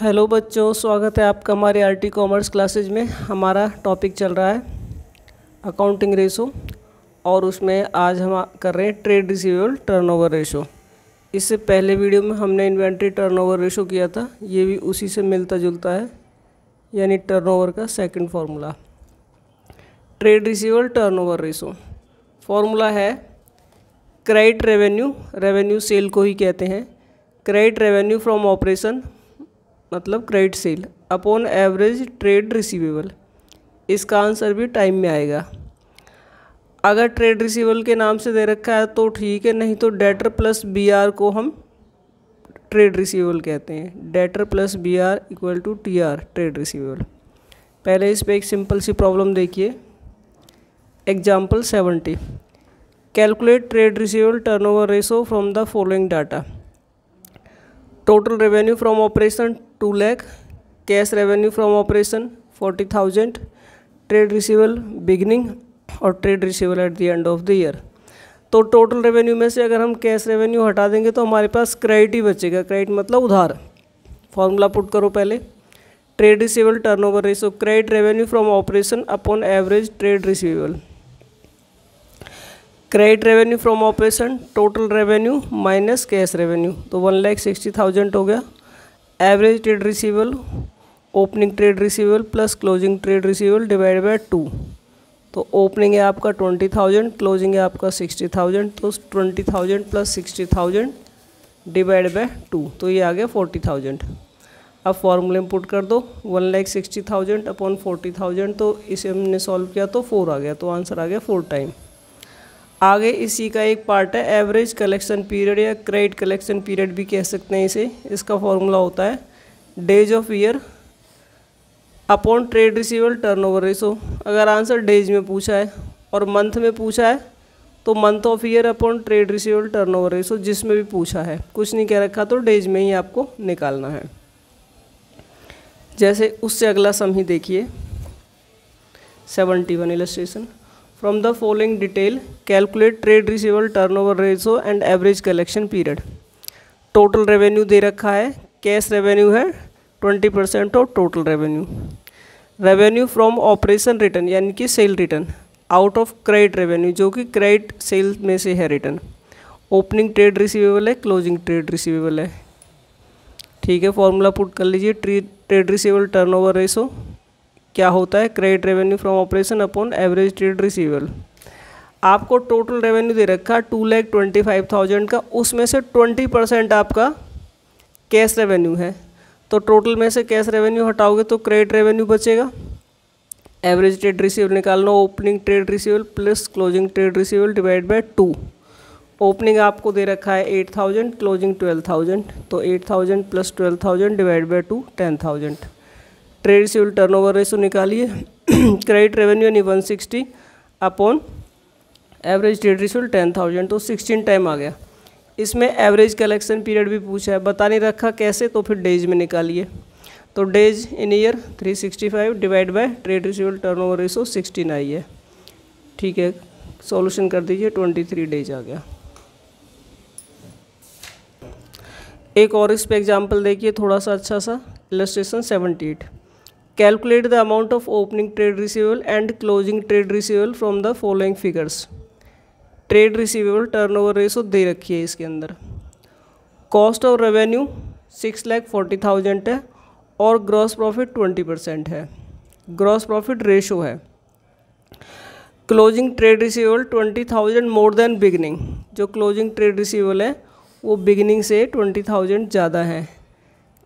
Hello बच्चों, स्वागत है आपका हमारे आरटी कॉमर्स क्लासेज में। हमारा टॉपिक चल रहा है अकाउंटिंग रेशो और उसमें आज हम कर रहे हैं ट्रेड रिसीवेबल टर्नओवर रेशो। इससे पहले वीडियो में हमने इन्वेंट्री टर्नओवर रेशो किया था, ये भी उसी से मिलता जुलता है, यानी टर्नओवर का second formula. Trade receivable turnover ratio formula है क्रेडिट रेवेन्यू, रेवेन्यू सेल को ही कहते हैं, क्रेडिट रेवेन्यू फ्रॉम ऑपरेशन मतलब credit sale upon average trade receivable. इसका आंसर भी टाइम में आएगा। अगर ट्रेड रिसीवेबल के नाम से दे रखा है तो ठीक है, नहीं तो डेटर प्लस बी आर को हम ट्रेड रिसीवेबल कहते हैं। Debtor plus B R equal to T R trade receivable. पहले इस पर एक सिंपल सी प्रॉब्लम देखिए। Example 70, calculate trade receivable turnover ratio from the following data. Total revenue from operation 2 lakh, cash revenue from operation 40,000, trade receivable beginning और trade receivable at the end of the year. तो total revenue में से अगर हम cash revenue हटा देंगे तो हमारे पास क्रेडिट ही बचेगा। क्रेडिट मतलब उधार। फॉर्मूला पुट करो पहले। Trade receivable turnover ratio, credit revenue from operation upon average trade receivable. Credit revenue from operation total revenue minus cash revenue, तो 1,60,000 हो गया। Average trade receivable, opening trade receivable plus closing trade receivable divide by 2। तो opening है आपका 20,000, closing है आपका 60,000, तो 20,000 plus 60,000 divide by 2, तो ये आ गया 40,000। अब फॉर्मूले में पुट कर दो 1,60,000 अपॉन 40,000, तो इसे हमने सॉल्व किया तो 4 आ गया, तो आंसर आ गया 4 टाइम। आगे इसी का एक पार्ट है एवरेज कलेक्शन पीरियड या क्रेडिट कलेक्शन पीरियड भी कह सकते हैं इसे। इसका फॉर्मूला होता है days of year upon trade receivable turnover ratio. अगर आंसर डेज में पूछा है और मंथ में पूछा है तो month of year upon trade receivable turnover ratio, जिसमें भी पूछा है, कुछ नहीं कह रखा तो डेज में ही आपको निकालना है। जैसे उससे अगला सम ही देखिए 71 illustration. From the following detail calculate trade receivable turnover ratio and average collection period. Total revenue दे रखा है, कैश रेवेन्यू है 20% of total revenue. Revenue from operation return यानी कि sale return out of credit revenue, जो कि credit sale में से है रिटर्न। ओपनिंग ट्रेड रिसीवेबल है, क्लोजिंग ट्रेड रिसीवेबल है। ठीक है, फॉर्मूला पुट कर लीजिए। ट्रेड रिसीवेबल टर्नओवर रेशो क्या होता है, credit revenue from operation upon average trade receivable. आपको टोटल रेवेन्यू दे रखा 2,25,000 का, उसमें से 20% आपका कैश रेवेन्यू है, तो टोटल में से कैश रेवेन्यू हटाओगे तो क्रेडिट रेवेन्यू बचेगा। एवरेज ट्रेड रिसीवेबल निकालना, opening trade receivable plus closing trade receivable divide by 2। Opening आपको दे रखा है 8,000, क्लोजिंग 12,000, तो 8,000 plus 12,000 divide by 2 10,000। Trade receivable turnover ratio निकालिए। क्रेडिट रेवेन्यू यानी 160 अपॉन एवरेज ट्रेड रिसीवेबल 10,000, तो 16 टाइम आ गया। इसमें एवरेज कलेक्शन पीरियड भी पूछा है, बता नहीं रखा कैसे, तो फिर डेज में निकालिए। तो days in year 365 divide by trade receivable turnover ratio 16 आई है। ठीक है, सॉल्यूशन कर दीजिए, 23 डेज आ गया। एक और इस पे एग्जाम्पल देखिए थोड़ा सा अच्छा सा। Illustration 78, calculate the amount of opening trade receivable and closing trade receivable from the following figures. Trade receivable turnover ratio दे रखी है इसके अंदर। कॉस्ट ऑफ रेवेन्यू 6,40,000 है और ग्रॉस प्रॉफिट 20% है। ग्रॉस प्रॉफिट रेशो है। Closing trade receivable 20,000 more than beginning, जो क्लोजिंग ट्रेड रिसीवेबल है वो बिगिनिंग से 20,000 ज़्यादा है।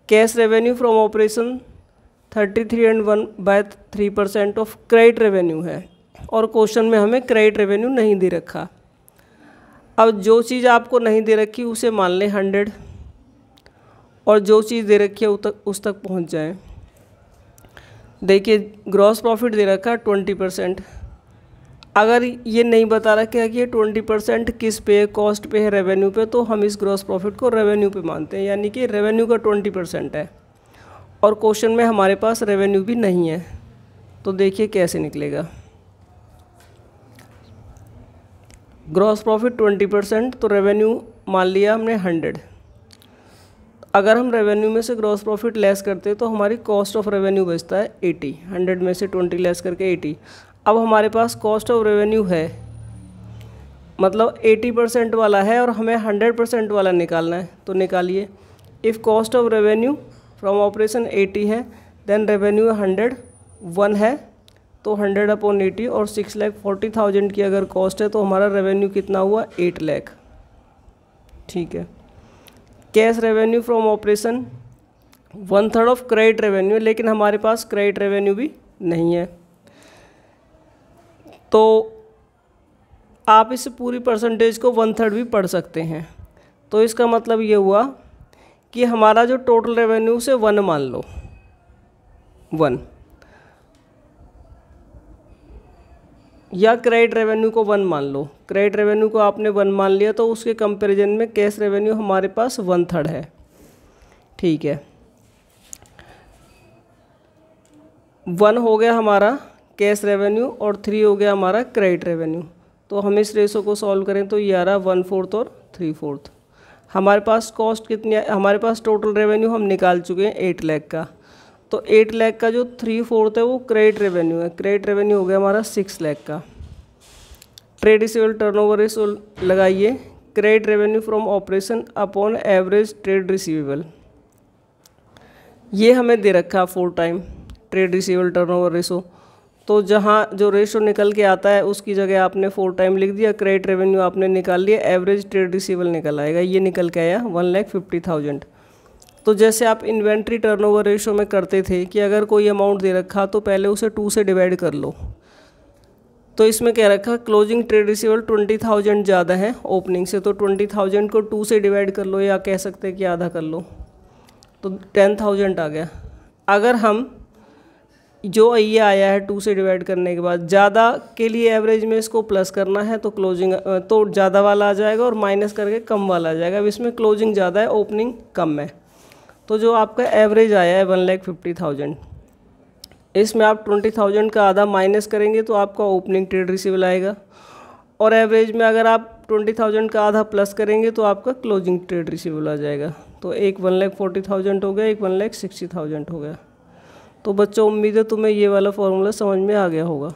Cash revenue from operation 33 and 1/3% of credit revenue है, और क्वेश्चन में हमें क्रेडिट रेवेन्यू नहीं दे रखा। अब जो चीज़ आपको नहीं दे रखी उसे मान लें 100, और जो चीज़ दे रखी है उस तक पहुँच जाए। देखिए ग्रॉस प्रॉफिट दे रखा है 20%। अगर ये नहीं बता रखा है कि ये 20% किस पे है, कॉस्ट पे है, रेवेन्यू पे, तो हम इस ग्रॉस प्रॉफिट को रेवेन्यू पे मानते हैं, यानी कि रेवेन्यू का 20% है। और क्वेश्चन में हमारे पास रेवेन्यू भी नहीं है, तो देखिए कैसे निकलेगा। ग्रॉस प्रॉफिट 20%, तो रेवेन्यू मान लिया हमने 100। अगर हम रेवेन्यू में से ग्रॉस प्रॉफिट लेस करते हैं तो हमारी कॉस्ट ऑफ रेवेन्यू बचता है 80, 100 में से 20 लेस करके 80। अब हमारे पास कॉस्ट ऑफ रेवेन्यू है, मतलब 80% वाला है और हमें 100% वाला निकालना है, तो निकालिए। If cost of revenue from operation 80 है, देन रेवेन्यू 101 है, तो 100/80 और 6,40,000 की अगर कॉस्ट है तो हमारा रेवेन्यू कितना हुआ, 8 लाख। ठीक है। Cash revenue from operation 1/3 of credit revenue, लेकिन हमारे पास क्रेडिट रेवेन्यू भी नहीं है, तो आप इस पूरी परसेंटेज को 1/3 भी पढ़ सकते हैं। तो इसका मतलब ये हुआ कि हमारा जो टोटल रेवेन्यू से 1 मान लो, 1, या क्रेडिट रेवेन्यू को 1 मान लो। क्रेडिट रेवेन्यू को आपने 1 मान लिया तो उसके कंपैरिजन में कैश रेवेन्यू हमारे पास 1/3 है। ठीक है, 1 हो गया हमारा कैश रेवेन्यू और 3 हो गया हमारा क्रेडिट रेवेन्यू। तो हम इस रेशो को सॉल्व करें तो ये आ रहा 1/4 और 3/4। हमारे पास कॉस्ट कितनी है, हमारे पास टोटल रेवेन्यू हम निकाल चुके हैं 8 लाख का, तो 8 लाख का जो 3/4 है वो क्रेडिट रेवेन्यू है। क्रेडिट रेवेन्यू हो गया हमारा 6 लाख का। ट्रेड रिसीवेबल टर्नओवर रेशो लगाइए, credit revenue from operation upon average trade receivable. ये हमें दे रखा 4 time trade receivable turnover ratio, तो जहाँ जो रेशो निकल के आता है उसकी जगह आपने 4 टाइम लिख दिया। क्रेडिट रेवेन्यू आपने निकाल लिया, एवरेज ट्रेड रिसीवेबल निकल आएगा, ये निकल के आया 1,50,000। तो जैसे आप इन्वेंट्री टर्नओवर रेशो में करते थे कि अगर कोई अमाउंट दे रखा तो पहले उसे 2 से डिवाइड कर लो, तो इसमें क्या रखा, क्लोजिंग ट्रेड रिसीवेबल 20,000 ज़्यादा है ओपनिंग से, तो 20,000 को 2 से डिवाइड कर लो, या कह सकते हैं कि आधा कर लो, तो 10,000 आ गया। अगर हम जो ये आया है 2 से डिवाइड करने के बाद, ज़्यादा के लिए एवरेज में इसको प्लस करना है तो क्लोजिंग तो ज़्यादा वाला आ जाएगा और माइनस करके कम वाला आ जाएगा। अब इसमें क्लोजिंग ज़्यादा है, ओपनिंग कम है, तो जो आपका एवरेज आया है 1,50,000, इसमें आप 20,000 का आधा माइनस करेंगे तो आपका ओपनिंग ट्रेड रिसीवेबल आएगा, और एवरेज में अगर आप 20,000 का आधा प्लस करेंगे तो आपका क्लोजिंग ट्रेड रिसीवेबल आ जाएगा। तो एक 1,40,000 हो गया, एक 1,60,000 हो गया। तो बच्चों उम्मीद है तुम्हें ये वाला फॉर्मूला समझ में आ गया होगा।